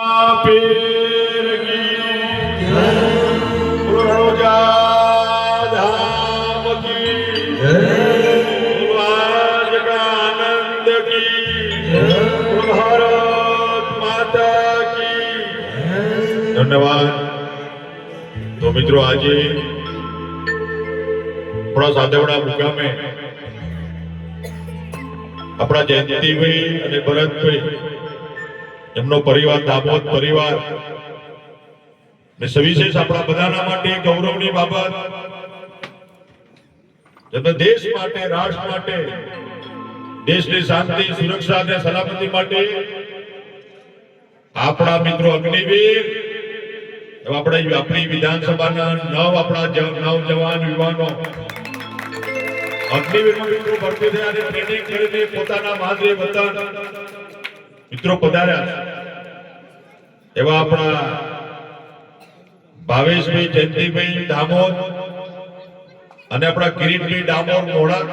पीर की रोजा धाम की आज का आनंद की भारत माता की धन्यवाद। तो मित्रों आज अपना सादेवड़ा मुकामे अपना जयंती भाई અને ભરતભાઈ એમનો પરિવાર દામોદ પરિવાર ને સવિશેષ આપણા બધાના માટે ગૌરવની બાબત જેને દેશ માટે રાષ્ટ્ર માટે દેશની શાંતિ સુરક્ષા અને સલામતી માટે આપણા મિત્રો અગ્નિવીર આપણી વિધાનસભાના આપણા નવજવાન યુવાનો અગ્નિવીરમાં મિત્રો ભરતી થયા અને ટ્રેનિંગ કરીને પોતાના માદરે વતન મિત્રો પધાર્યા એવા આપણા ભાવેશભાઈ જયંતિભાઈ દામોદ અને આપણા કિરીટભાઈ દામોદ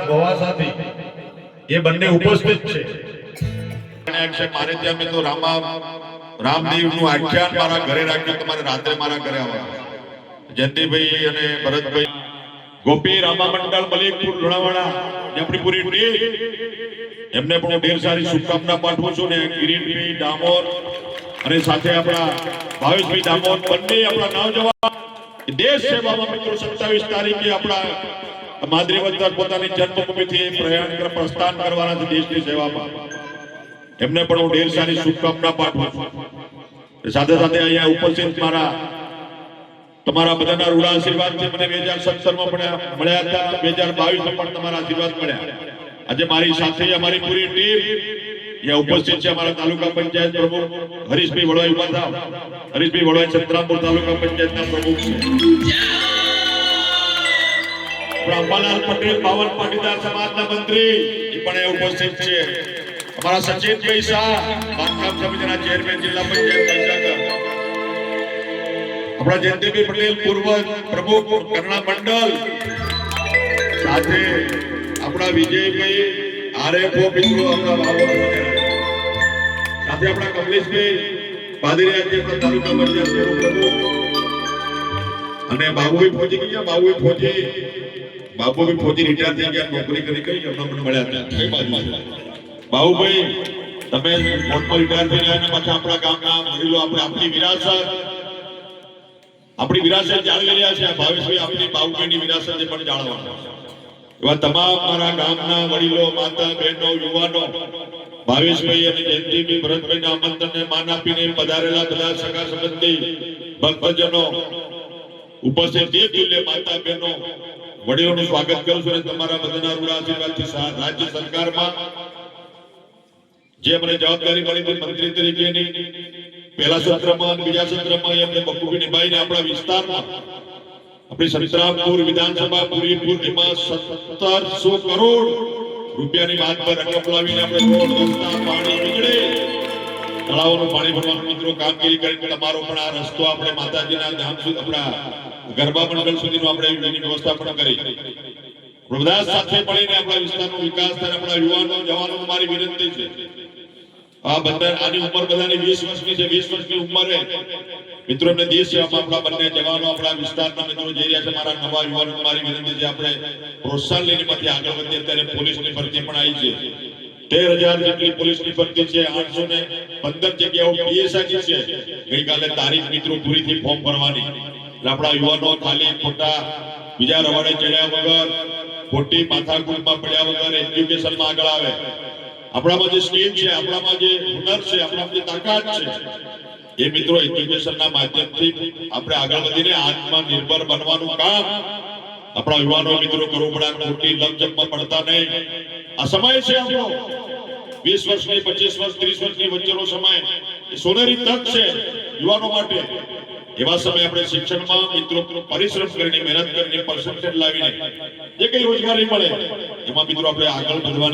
મોવાસાથી એ બંને ઉપસ્થિત છે। મારે ત્યાં મેં તો રામદેવનું આખ્યાન મારા ઘરે રાખ્યું, તમારે રાત્રે મારા ઘરે આવવાનું। જયંતિભાઈ અને ભરતભાઈ ગોપી રામા મંડળ મલિકપુર લુણાવાડા આપણી પૂરી ટીમ એમને પણ ઢેર સારી શુભકામના પાઠવું છું ને કિરીટભાઈ દામોદ અને સાથે આપણા ભાવેશભાઈ દામોદ બંને આપણા નવજવાન દેશ સેવામાં મિત્રો 27 તારીખે આપણા માદરે વતન પોતાની જન્મભૂમિથી પ્રસ્થાન કરવાના છે દેશની સેવામાં। એમને પણ હું ઢેર સારી શુભકામના પાઠવું છું। સાથે સાથે અહીંયા ઉપસ્થિત તમારા બધાના રૂડા આશીર્વાદથી મને 2017 માં મળ્યા હતા, 2022 માં પણ તમારા આશીર્વાદ મળ્યા। આજે મારી સાથે અમારી પૂરી ટીમ અહીંયા ઉપસ્થિત છે। અમારા તાલુકા પંચાયત પ્રમુખ હરીશભાઈ વડવાઈ ઉભા થાવ। હરીશભાઈ વડવાઈ સંતરામપુર તાલુકા પંચાયતના પ્રમુખ છે। અંબાલાલ પટેલ બાવન પાટીદાર સમાજના મંત્રી એ પણ ઉપસ્થિત છે। અમારા સચિનભાઈ શાહ બાંધકામ સમિતિના ચેરમેન જિલ્લા પંચાયત મહીસાગર, આપણા જયંતિભાઈ પટેલ પૂર્વ પ્રમુખ કરુણા મંડળ, સાથે આપણા વિજયભાઈ આરએફઓ મિત્રો આપણા બાબા, સાથે આપણા કમલેશભાઈ પાદરિયા જે આપણા તાલુકા પંચાયત પ્રમુખ અને બાબુભાઈ ફોજી ગયા। બાબુભાઈ ફોજી રિટાયર થઈ ગયા, નોકરી કરી ગઈ, એમના મને મળ્યા હતા। બાબુભાઈ તમે મોટમાં રિટાયર થઈ ગયા અને પાછા આપણા ગામના વડીલો આપણી વિરાસત જાળવી રહ્યા છે। ભાવેશભાઈ આપણી બાબુભાઈની વિરાસત પણ જાળવવાના એવા તમામ મારા ગામના વડીલો, માતા, બહેનો, યુવાનો ભાવેશભાઈ અને જયંતિભાઈ ભરતભાઈના આમંત્રણને માન આપીને પધારેલા બધા સગા સંબંધી ભક્તજનો ઉપસ્થિત દેવતુલ્ય માતા, બહેનો, વડીલોનું સ્વાગત કરું છું। અને તમારા બધાના રૂડા આશીર્વાદથી રાજ્ય સરકારમાં જે મને જવાબદારી મળી હતી મંત્રી તરીકેની, પહેલા સત્રમાં બીજા સત્રમાં એમને બખૂબી નિભાઈને આપણા વિસ્તારમાં આપણી સંતરામપુર વિધાનસભા પૂરીપુરમાં 1700 કરોડ રૂપિયાની વાત પર રકમ લાવીને આપણે રોડ, રસ્તા, પાણી, વીજળી, તળાવોનું પાણી ભરવાનું મિત્રો કામગીરી કરીને તમારો પણ આ રસ્તો આપણે માતાજીના ધામ સુધી આપણા ગરબા મંડળ સુધીનો આપણે એની વ્યવસ્થા પણ કરી। બધા સાથે મળીને આપણા વિસ્તારનો વિકાસ થાય। આપણા યુવાનો જવાનો મારી વિનંતી છે, આ બધા આની ઉંમર બધાની 20 વર્ષની છે, 20 વર્ષની ઉંમરે મિત્રો એમને દેશ સેવામાં આપણા બંને જવાનો આપણા વિસ્તારના મિત્રો જઈ રહ્યા છે। મારા નવા યુવાનો મારી વિનંતી છે, આપણે પ્રોત્સાહન લઈને માંથી આગળ વધીએ। અત્યારે પોલીસની ભરતી પણ આવી છે, 13,000 જેટલી પોલીસની ભરતી છે, 815 જગ્યાઓ પીએસઆઈની છે। ગઈકાલે તારીખ મિત્રો પૂરી થઈ ફોર્મ ભરવાની। આપણા યુવાનો ખાલી ખોટા બીજા રવાડે ચડ્યા વગર, ખોટી માથાકૂટમાં પડ્યા વગર એજ્યુકેશનમાં આગળ આવે। આપણામાં જે સ્કિલ છે, આપણામાં જે હુનર છે, આપણામાં જે તાકાત છે, એ મિત્રો એજ્યુકેશનના માધ્યમથી આપણે આગળ વધીને આત્મનિર્ભર બનવાનું કામ આપણા યુવાનો મિત્રો કરવું પડે। ખોટી લપચપમાં પડતા નહીં। આ સમય છે આપણો 20 વર્ષની, 25 વર્ષ, 30 વર્ષની વચ્ચેનો સમય, એ સોનેરી તક છે યુવાનો માટે। એવા સમય આપણે શિક્ષણમાં મિત્રો પરિશ્રમ કરીને, મહેનત કરીને, પર્સન્ટેજ લાવીને જે કઈ રોજગારી મળે એમાં મિત્રો આપણે આગળ વધવાની